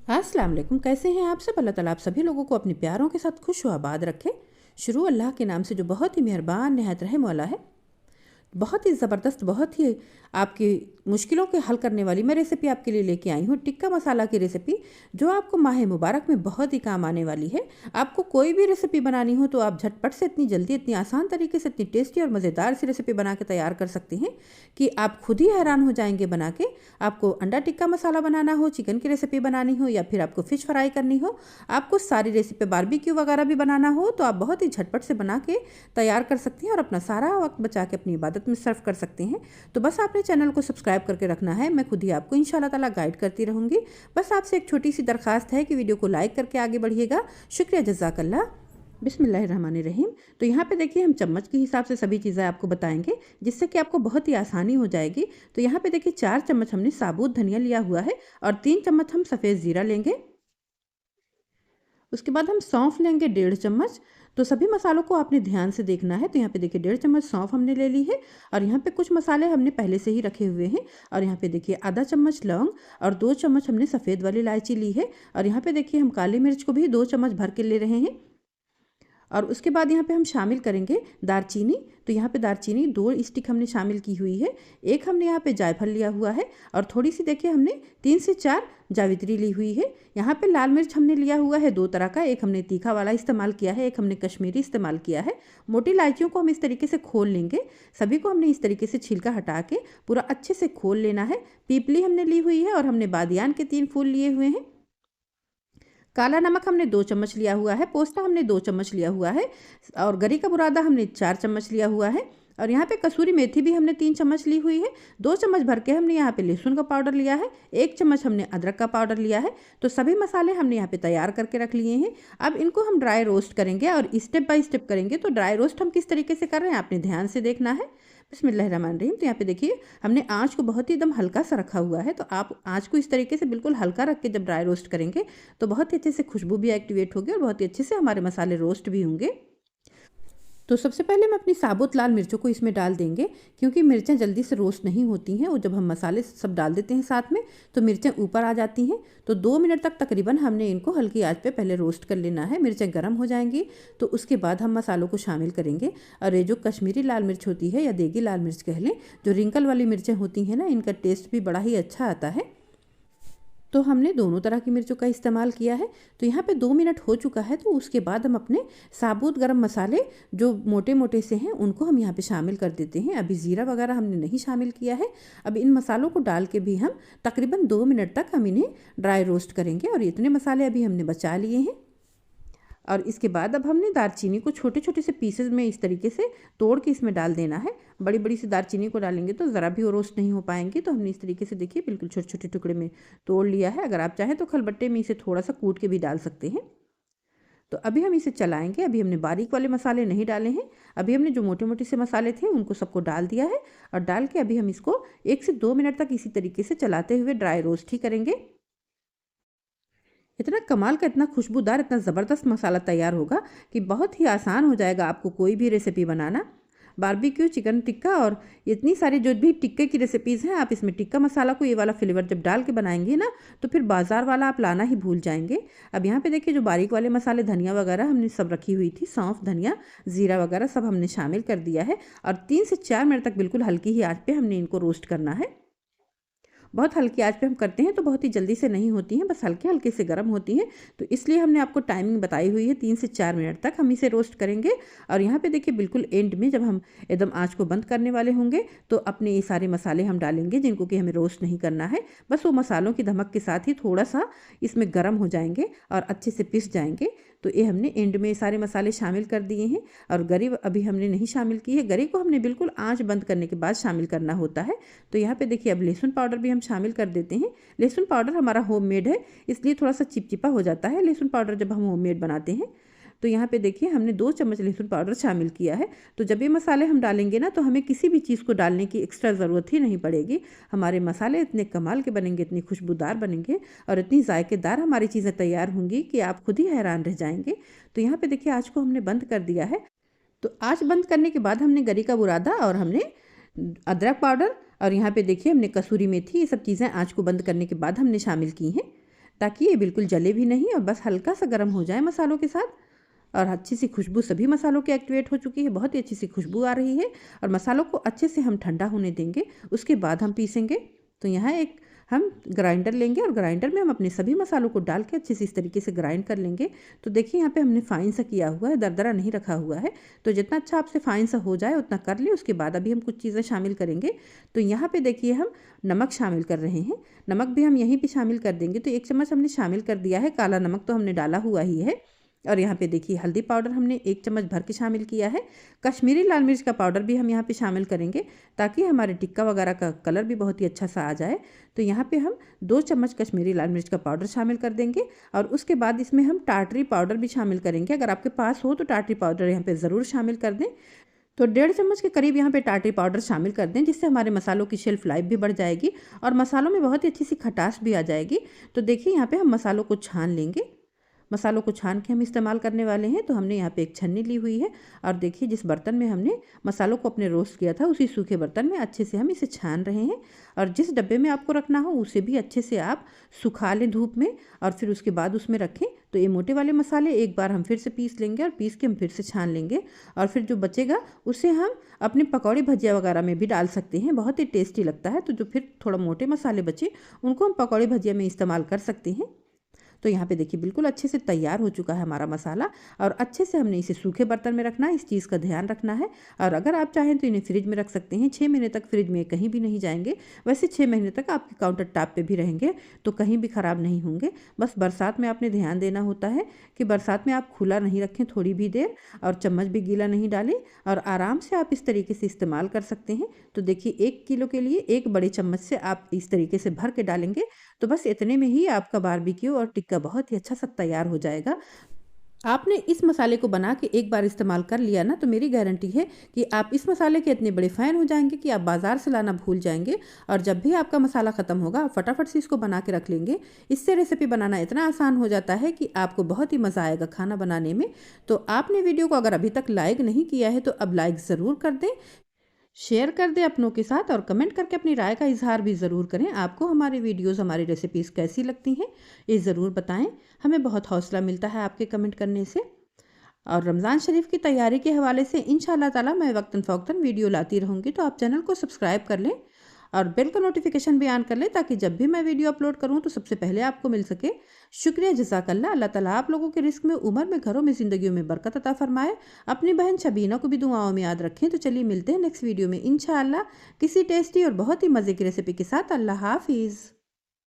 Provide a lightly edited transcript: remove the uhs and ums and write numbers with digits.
अस्सलाम वालेकुम। कैसे हैं आप सब? अल्लाह ताला आप सभी लोगों को अपने प्यारों के साथ खुश व आबाद रखे। शुरू अल्लाह के नाम से जो बहुत ही मेहरबान नहायत रहम वाला है। बहुत ही ज़बरदस्त, बहुत ही आपकी मुश्किलों के हल करने वाली मैं रेसिपी आपके लिए लेके आई हूँ। टिक्का मसाला की रेसिपी जो आपको माह मुबारक में बहुत ही काम आने वाली है। आपको कोई भी रेसिपी बनानी हो तो आप झटपट से, इतनी जल्दी, इतनी आसान तरीके से, इतनी टेस्टी और मज़ेदार सी रेसिपी बना के तैयार कर सकते हैं कि आप खुद ही हैरान हो जाएंगे बना के। आपको अंडा टिक्का मसाला बनाना हो, चिकन की रेसिपी बनानी हो, या फिर आपको फ़िश फ्राई करनी हो, आपको सारी रेसिपी बारबेक्यू वगैरह भी बनाना हो, तो आप बहुत ही झटपट से बना के तैयार कर सकते हैं और अपना सारा वक्त बचा के अपनी इबादत में सर्व कर सकते हैं। तो बस आपने चैनल को सब्सक्राइब करके रखना है। मैं खुद ही आपको इंशाल्लाह ताला गाइड करती रहूँगी। बस आपसे एक छोटी सी दरख्वास्त है कि वीडियो को लाइक करके आगे बढ़िएगा। शुक्रिया, जज़ाकल्लाह। बिस्मिल्लाहिर्रहमानिर्रहीम। तो यहाँ पे देखिए हम चम्मच के हिसाब से सभी चीज़ें आपको बताएंगे जिससे कि आपको बहुत ही आसानी हो जाएगी। तो यहाँ पे देखिए 4 चम्मच हमने साबुत धनिया लिया हुआ है और 3 चम्मच हम सफ़ेद ज़ीरा लेंगे। उसके बाद हम सौंफ लेंगे 1.5 चम्मच। तो सभी मसालों को आपने ध्यान से देखना है। तो यहाँ पे देखिए 1.5 चम्मच सौंफ हमने ले ली है और यहाँ पे कुछ मसाले हमने पहले से ही रखे हुए हैं। और यहाँ पे देखिए आधा चम्मच लौंग और 2 चम्मच हमने सफ़ेद वाली इलायची ली है। और यहाँ पे देखिए हम काली मिर्च को भी 2 चम्मच भर के ले रहे हैं। और उसके बाद यहाँ पे हम शामिल करेंगे दालचीनी। तो यहाँ पे दालचीनी 2 स्टिक हमने शामिल की हुई है। एक हमने यहाँ पे जायफल लिया हुआ है और थोड़ी सी देखिए हमने 3 से 4 जावित्री ली हुई है। यहाँ पे लाल मिर्च हमने लिया हुआ है 2 तरह का, एक हमने तीखा वाला इस्तेमाल किया है, एक हमने कश्मीरी इस्तेमाल किया है। मोटी इलायचियों को हम इस तरीके से खोल लेंगे। सभी को हमने इस तरीके से छिलका हटा के पूरा अच्छे से खोल लेना है। पीपली हमने ली हुई है और हमने बादियान के 3 फूल लिए हुए हैं। काला नमक हमने 2 चम्मच लिया हुआ है। पोस्ता हमने 2 चम्मच लिया हुआ है और गरी का बुरादा हमने 4 चम्मच लिया हुआ है। और यहाँ पे कसूरी मेथी भी हमने 3 चम्मच ली हुई है। 2 चम्मच भर के हमने यहाँ पे लहसुन का पाउडर लिया है। 1 चम्मच हमने अदरक का पाउडर लिया है। तो सभी मसाले हमने यहाँ पे तैयार करके रख लिए हैं। अब इनको हम ड्राई रोस्ट करेंगे और स्टेप बाय स्टेप करेंगे। तो ड्राई रोस्ट हम किस तरीके से कर रहे हैं आपने ध्यान से देखना है। बिस्मिल्लाहिर्रहमानिर्रहीम। तो यहाँ पे देखिए हमने आँच को बहुत ही एकदम हल्का सा रखा हुआ है। तो आप आँच को इस तरीके से बिल्कुल हल्का रख के जब ड्राई रोस्ट करेंगे तो बहुत ही अच्छे से खुशबू भी एक्टिवेट होगी और बहुत ही अच्छे से हमारे मसाले रोस्ट भी होंगे। तो सबसे पहले हम अपनी साबुत लाल मिर्चों को इसमें डाल देंगे क्योंकि मिर्चें जल्दी से रोस्ट नहीं होती हैं और जब हम मसाले सब डाल देते हैं साथ में तो मिर्चें ऊपर आ जाती हैं। तो 2 मिनट तक तकरीबन हमने इनको हल्की आंच पे पहले रोस्ट कर लेना है। मिर्चें गर्म हो जाएंगी तो उसके बाद हम मसालों को शामिल करेंगे। और ये जो कश्मीरी लाल मिर्च होती है या देगी लाल मिर्च कह लें, जो रिंकल वाली मिर्चें होती हैं ना, इनका टेस्ट भी बड़ा ही अच्छा आता है। तो हमने दोनों तरह की मिर्चों का इस्तेमाल किया है। तो यहाँ पे 2 मिनट हो चुका है। तो उसके बाद हम अपने साबुत गरम मसाले जो मोटे मोटे से हैं उनको हम यहाँ पे शामिल कर देते हैं। अभी ज़ीरा वगैरह हमने नहीं शामिल किया है। अब इन मसालों को डाल के भी हम तकरीबन 2 मिनट तक हम इन्हें ड्राई रोस्ट करेंगे। और इतने मसाले अभी हमने बचा लिए हैं। और इसके बाद अब हमने दालचीनी को छोटे छोटे से पीसेज में इस तरीके से तोड़ के इसमें डाल देना है। बड़ी बड़ी सी दालचीनी को डालेंगे तो ज़रा भी वो रोस्ट नहीं हो पाएंगी। तो हमने इस तरीके से देखिए बिल्कुल छोटे छोटे टुकड़े में तोड़ लिया है। अगर आप चाहें तो खलबट्टे में इसे थोड़ा सा कूट के भी डाल सकते हैं। तो अभी हम इसे चलाएंगे। अभी हमने बारीक वाले मसाले नहीं डाले हैं। अभी हमने जो मोटे मोटे से मसाले थे उनको सबको डाल दिया है और डाल के अभी हम इसको 1 से 2 मिनट तक इसी तरीके से चलाते हुए ड्राई रोस्ट ही करेंगे। इतना कमाल का, इतना खुशबूदार, इतना ज़बरदस्त मसाला तैयार होगा कि बहुत ही आसान हो जाएगा आपको कोई भी रेसिपी बनाना। बारबेक्यू, चिकन टिक्का और इतनी सारी जो भी टिक्के की रेसिपीज़ हैं, आप इसमें टिक्का मसाला को ये वाला फ्लेवर जब डाल के बनाएंगे ना तो फिर बाज़ार वाला आप लाना ही भूल जाएंगे। अब यहाँ पे देखिए जो बारीक वाले मसाले, धनिया वगैरह हमने सब रखी हुई थी, सौंफ, धनिया, ज़ीरा वगैरह सब हमने शामिल कर दिया है। और 3 से 4 मिनट तक बिल्कुल हल्की ही आँच पर हमने इनको रोस्ट करना है। बहुत हल्की आंच पे हम करते हैं तो बहुत ही जल्दी से नहीं होती हैं, बस हल्के हल्के से गर्म होती हैं। तो इसलिए हमने आपको टाइमिंग बताई हुई है, 3 से 4 मिनट तक हम इसे रोस्ट करेंगे। और यहाँ पे देखिए बिल्कुल एंड में जब हम एकदम आंच को बंद करने वाले होंगे तो अपने ये सारे मसाले हम डालेंगे जिनको कि हमें रोस्ट नहीं करना है। बस वो मसालों की धमक के साथ ही थोड़ा सा इसमें गर्म हो जाएंगे और अच्छे से पिस जाएंगे। तो ये हमने एंड में सारे मसाले शामिल कर दिए हैं। और गरी अभी हमने नहीं शामिल की है। गरी को हमने बिल्कुल आंच बंद करने के बाद शामिल करना होता है। तो यहाँ पे देखिए अब लहसुन पाउडर भी हम शामिल कर देते हैं। लहसुन पाउडर हमारा होममेड है इसलिए थोड़ा सा चिपचिपा हो जाता है लहसुन पाउडर जब हम होममेड बनाते हैं। तो यहाँ पे देखिए हमने 2 चम्मच लहसुन पाउडर शामिल किया है। तो जब ये मसाले हम डालेंगे ना तो हमें किसी भी चीज़ को डालने की एक्स्ट्रा ज़रूरत ही नहीं पड़ेगी। हमारे मसाले इतने कमाल के बनेंगे, इतनी खुशबूदार बनेंगे और इतनी जायकेदार हमारी चीज़ें तैयार होंगी कि आप खुद ही हैरान रह जाएंगे। तो यहाँ पे देखिए आँच को हमने बंद कर दिया है। तो आँच बंद करने के बाद हमने गरी का बुरादा और हमने अदरक पाउडर और यहाँ पे देखिए हमने कसूरी मेथी, ये सब चीज़ें आँच को बंद करने के बाद हमने शामिल की हैं। ताकि ये बिल्कुल जले भी नहीं और बस हल्का सा गर्म हो जाए मसालों के साथ। और अच्छी सी खुशबू सभी मसालों की एक्टिवेट हो चुकी है, बहुत ही अच्छी सी खुशबू आ रही है। और मसालों को अच्छे से हम ठंडा होने देंगे, उसके बाद हम पीसेंगे। तो यहाँ एक हम ग्राइंडर लेंगे और ग्राइंडर में हम अपने सभी मसालों को डाल के अच्छे से इस तरीके से ग्राइंड कर लेंगे। तो देखिए यहाँ पे हमने फाइन सा किया हुआ है, दरदरा नहीं रखा हुआ है। तो जितना अच्छा आपसे फाइन सा हो जाए उतना कर ले। उसके बाद अभी हम कुछ चीज़ें शामिल करेंगे। तो यहाँ पे देखिए हम नमक शामिल कर रहे हैं, नमक भी हम यहीं पे शामिल कर देंगे। तो 1 चम्मच हमने शामिल कर दिया है, काला नमक तो हमने डाला हुआ ही है। और यहाँ पे देखिए हल्दी पाउडर हमने 1 चम्मच भर के शामिल किया है। कश्मीरी लाल मिर्च का पाउडर भी हम यहाँ पे शामिल करेंगे, ताकि हमारे टिक्का वगैरह का कलर भी बहुत ही अच्छा सा आ जाए। तो यहाँ पे हम 2 चम्मच कश्मीरी लाल मिर्च का पाउडर शामिल कर देंगे। और उसके बाद इसमें हम टाटरी पाउडर भी शामिल करेंगे। अगर आपके पास हो तो टाटरी पाउडर यहाँ पे ज़रूर शामिल कर दें। तो 1.5 चम्मच के करीब यहाँ पे टाटरी पाउडर शामिल कर दें, जिससे हमारे मसालों की शेल्फ लाइफ भी बढ़ जाएगी और मसालों में बहुत ही अच्छी सी खटास भी आ जाएगी। तो देखिए यहाँ पे हम मसालों को छान लेंगे। मसालों को छान के हम इस्तेमाल करने वाले हैं। तो हमने यहाँ पे एक छन्नी ली हुई है और देखिए जिस बर्तन में हमने मसालों को अपने रोस्ट किया था, उसी सूखे बर्तन में अच्छे से हम इसे छान रहे हैं। और जिस डब्बे में आपको रखना हो उसे भी अच्छे से आप सुखा लें धूप में और फिर उसके बाद उसमें रखें। तो ये मोटे वाले मसाले एक बार हम फिर से पीस लेंगे और पीस के हम फिर से छान लेंगे। और फिर जो बचेगा उसे हम अपने पकौड़ी भजिया वगैरह में भी डाल सकते हैं, बहुत ही टेस्टी लगता है। तो जो फिर थोड़ा मोटे मसाले बचे उनको हम पकौड़ी भजिया में इस्तेमाल कर सकते हैं। तो यहाँ पे देखिए बिल्कुल अच्छे से तैयार हो चुका है हमारा मसाला। और अच्छे से हमने इसे सूखे बर्तन में रखना है, इस चीज़ का ध्यान रखना है। और अगर आप चाहें तो इन्हें फ्रिज में रख सकते हैं, 6 महीने तक फ्रिज में कहीं भी नहीं जाएंगे। वैसे 6 महीने तक आपके काउंटर टॉप पे भी रहेंगे, तो कहीं भी ख़राब नहीं होंगे। बस बरसात में आपने ध्यान देना होता है कि बरसात में आप खुला नहीं रखें थोड़ी भी देर, और चम्मच भी गीला नहीं डालें। और आराम से आप इस तरीके से इस्तेमाल कर सकते हैं। तो देखिए 1 किलो के लिए 1 बड़े चम्मच से आप इस तरीके से भर के डालेंगे, तो बस इतने में ही आपका बारबेक्यू और टिक्का बहुत ही अच्छा सा तैयार हो जाएगा। आपने इस मसाले को बना के एक बार इस्तेमाल कर लिया ना, तो मेरी गारंटी है कि आप इस मसाले के इतने बड़े फ़ैन हो जाएंगे कि आप बाज़ार से लाना भूल जाएंगे। और जब भी आपका मसाला ख़त्म होगा आप फटाफट से इसको बना के रख लेंगे। इससे रेसिपी बनाना इतना आसान हो जाता है कि आपको बहुत ही मज़ा आएगा खाना बनाने में। तो आपने वीडियो को अगर अभी तक लाइक नहीं किया है तो अब लाइक ज़रूर कर दें, शेयर कर दें अपनों के साथ, और कमेंट करके अपनी राय का इजहार भी ज़रूर करें। आपको हमारी वीडियोस, हमारी रेसिपीज़ कैसी लगती हैं ये ज़रूर बताएं। हमें बहुत हौसला मिलता है आपके कमेंट करने से। और रमज़ान शरीफ की तैयारी के हवाले से इंशाअल्लाह ताला मैं वक्तन फ़ौक्तन वीडियो लाती रहूँगी। तो आप चैनल को सब्सक्राइब कर लें और बेल का नोटिफिकेशन भी ऑन कर लें, ताकि जब भी मैं वीडियो अपलोड करूँ तो सबसे पहले आपको मिल सके। शुक्रिया, जज़ाकल्लाह। अल्लाह ताला आप लोगों के रिस्क में, उम्र में, घरों में, ज़िंदगियों में बरकत अता फरमाए। अपनी बहन शबीना को भी दुआओं में याद रखें। तो चलिए मिलते हैं नेक्स्ट वीडियो में इंशाअल्लाह किसी टेस्टी और बहुत ही मज़े की रेसिपी के साथ। अल्लाह हाफिज़।